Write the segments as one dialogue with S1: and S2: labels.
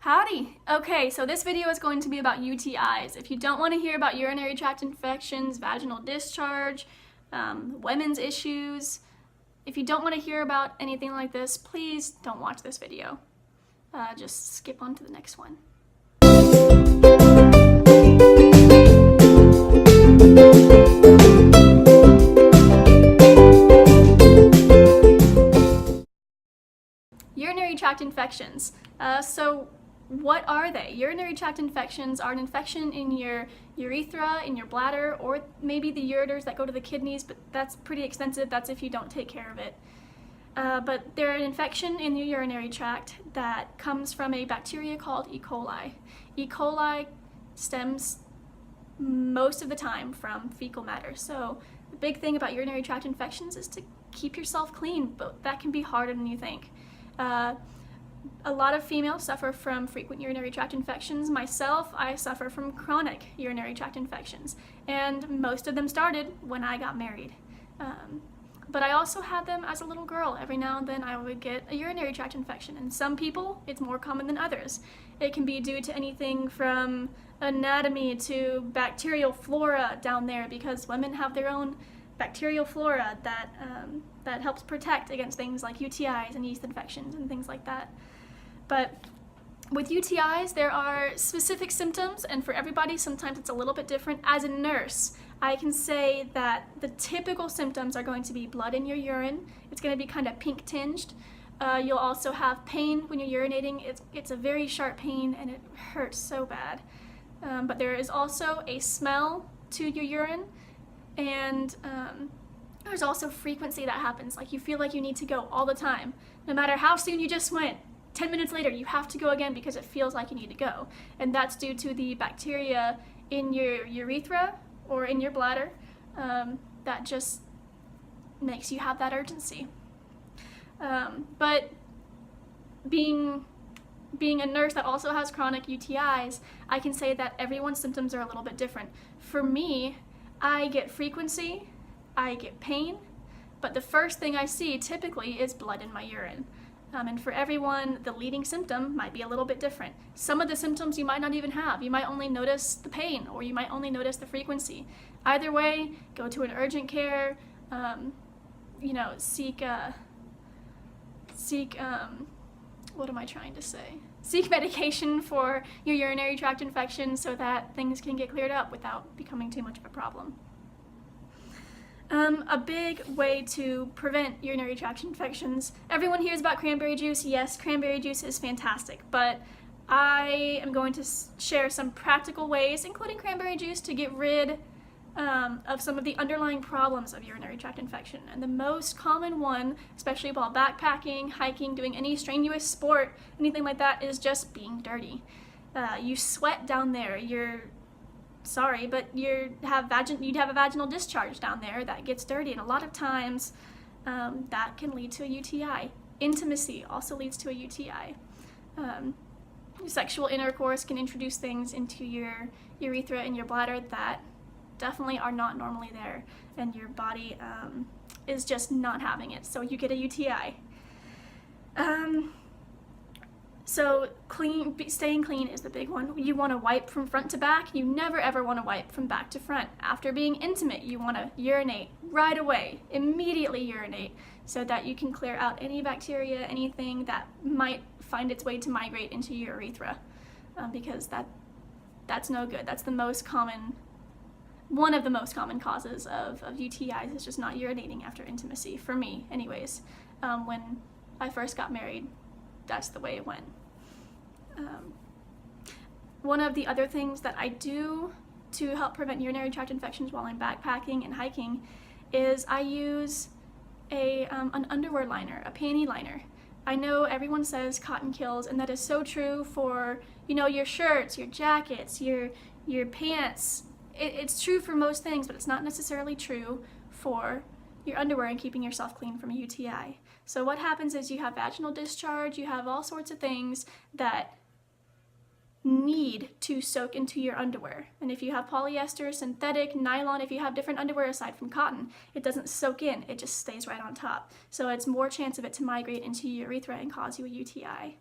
S1: Howdy! Okay, so this video is going to be about UTIs. If you don't want to hear about urinary tract infections, vaginal discharge, women's issues, if you don't want to hear about anything like this, please don't watch this video. Just skip on to the next one. Urinary tract infections. So what are they? Urinary tract infections are an infection in your urethra, in your bladder, or maybe the ureters that go to the kidneys, but that's pretty extensive. That's if you don't take care of it. But they're an infection in your urinary tract that comes from a bacteria called E. coli. E. coli stems most of the time from fecal matter. So the big thing about urinary tract infections is to keep yourself clean, but that can be harder than you think. A lot of females suffer from frequent urinary tract infections. Myself, I suffer from chronic urinary tract infections, and most of them started when I got married. But I also had them as a little girl. Every now and then I would get a urinary tract infection, and some people, it's more common than others. It can be due to anything from anatomy to bacterial flora down there, because women have their own bacterial flora that helps protect against things like UTIs and yeast infections and things like that. But with UTIs, there are specific symptoms, and for everybody, sometimes it's a little bit different. As a nurse, I can say that the typical symptoms are going to be blood in your urine. It's going to be kind of pink tinged. You'll also have pain when you're urinating. It's a very sharp pain, and it hurts so bad. But there is also a smell to your urine, and there's also frequency that happens. Like, you feel like you need to go all the time. No matter how soon you just went, 10 minutes later you have to go again because it feels like you need to go. And that's due to the bacteria in your urethra or in your bladder that just makes you have that urgency. But being a nurse that also has chronic UTIs, I can say that everyone's symptoms are a little bit different. For me, I get frequency, I get pain, but the first thing I see typically is blood in my urine. And for everyone, the leading symptom might be a little bit different. Some of the symptoms you might not even have. You might only notice the pain, or you might only notice the frequency. Either way, go to an urgent care, seek medication for your urinary tract infection so that things can get cleared up without becoming too much of a problem. A big way to prevent urinary tract infections. Everyone hears about cranberry juice. Yes, cranberry juice is fantastic, but I am going to share some practical ways, including cranberry juice, to get rid of some of the underlying problems of urinary tract infection. And the most common one, especially while backpacking, hiking, doing any strenuous sport, anything like that, is just being dirty. You sweat down there. You'd have a vaginal discharge down there that gets dirty, and a lot of times that can lead to a UTI. Intimacy also leads to a UTI. Sexual intercourse can introduce things into your urethra and your bladder that definitely are not normally there, and your body is just not having it, so you get a UTI. So staying clean is the big one. You want to wipe from front to back. You never ever want to wipe from back to front. After being intimate, you want to urinate right away, immediately urinate, so that you can clear out any bacteria, anything that might find its way to migrate into your urethra, because that's no good. That's one of the most common causes of UTIs, is just not urinating after intimacy, for me anyways. When I first got married, that's the way it went. One of the other things that I do to help prevent urinary tract infections while I'm backpacking and hiking is I use an underwear liner, a panty liner. I know everyone says cotton kills, and that is so true for, your shirts, your jackets, your pants. It's true for most things, but it's not necessarily true for your underwear and keeping yourself clean from a UTI. So what happens is you have vaginal discharge, you have all sorts of things that need to soak into your underwear. And if you have polyester, synthetic, nylon, if you have different underwear aside from cotton, it doesn't soak in, it just stays right on top. So it's more chance of it to migrate into your urethra and cause you a UTI.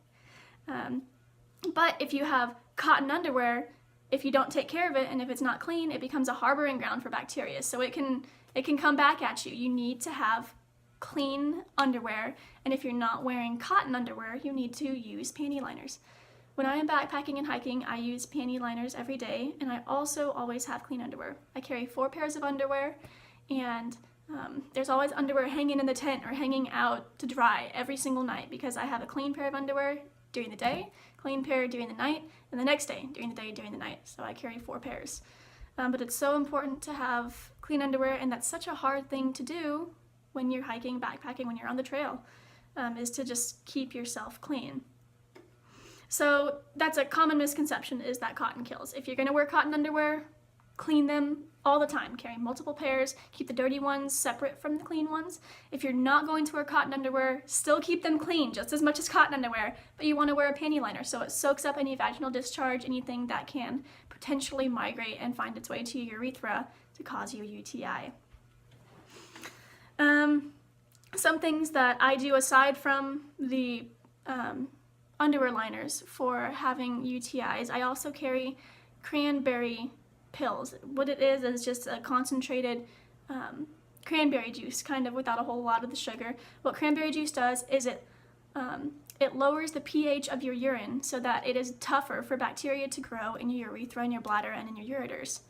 S1: But if you have cotton underwear, if you don't take care of it and if it's not clean, it becomes a harboring ground for bacteria. So it can come back at you. You need to have clean underwear, and if you're not wearing cotton underwear, you need to use panty liners. When I am backpacking and hiking, I use panty liners every day, and I also always have clean underwear. I carry 4 pairs of underwear, and there's always underwear hanging in the tent or hanging out to dry every single night because I have a clean pair of underwear during the day, clean pair during the night, and the next day during the day, during the night. So I carry 4 pairs. But it's so important to have clean underwear, and that's such a hard thing to do when you're hiking, backpacking, when you're on the trail, is to just keep yourself clean. So that's a common misconception, is that cotton kills. If you're gonna wear cotton underwear, clean them all the time. Carry multiple pairs, keep the dirty ones separate from the clean ones. If you're not going to wear cotton underwear, still keep them clean just as much as cotton underwear, but you wanna wear a panty liner so it soaks up any vaginal discharge, anything that can potentially migrate and find its way to your urethra to cause you a UTI. Some things that I do aside from the underwear liners for having UTIs, I also carry cranberry pills. What it is just a concentrated cranberry juice, kind of without a whole lot of the sugar. What cranberry juice does is it lowers the pH of your urine so that it is tougher for bacteria to grow in your urethra, in your bladder, and in your ureters.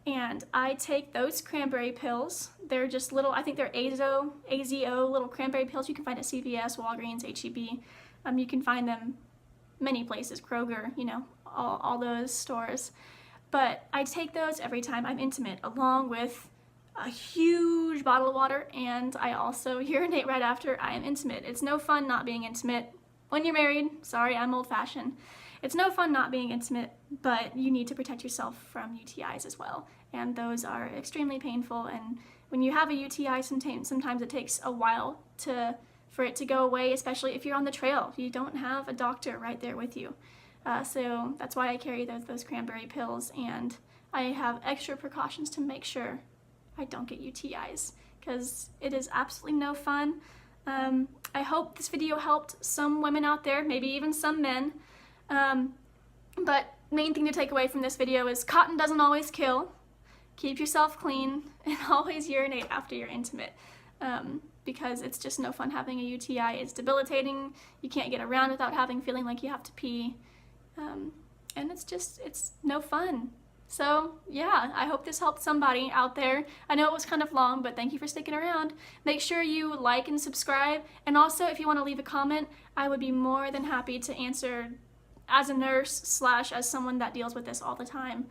S1: And I take those cranberry pills. They're just little, I think they're AZO little cranberry pills you can find at CVS, Walgreens, HEB. You can find them many places, Kroger, you know, all those stores. But I take those every time I'm intimate, along with a huge bottle of water, and I also urinate right after I am intimate. It's no fun not being intimate when you're married. Sorry, I'm old-fashioned. It's no fun not being intimate, but you need to protect yourself from UTIs as well, and those are extremely painful. And when you have a UTI, sometimes it takes a while for it to go away, especially if you're on the trail. You don't have a doctor right there with you. So that's why I carry those cranberry pills, and I have extra precautions to make sure I don't get UTIs, because it is absolutely no fun. I hope this video helped some women out there, maybe even some men. But main thing to take away from this video is cotton doesn't always kill. Keep yourself clean and always urinate after you're intimate, because it's just no fun having a UTI. It's debilitating. You can't get around without feeling like you have to pee, and it's no fun. So yeah, I hope this helped somebody out there. I know it was kind of long, but thank you for sticking around. Make sure you like and subscribe, and also if you want to leave a comment, I would be more than happy to answer as a nurse / as someone that deals with this all the time,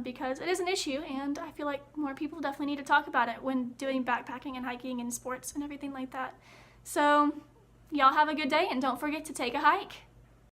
S1: because it is an issue, and I feel like more people definitely need to talk about it when doing backpacking and hiking and sports and everything like that. So y'all have a good day, and don't forget to take a hike.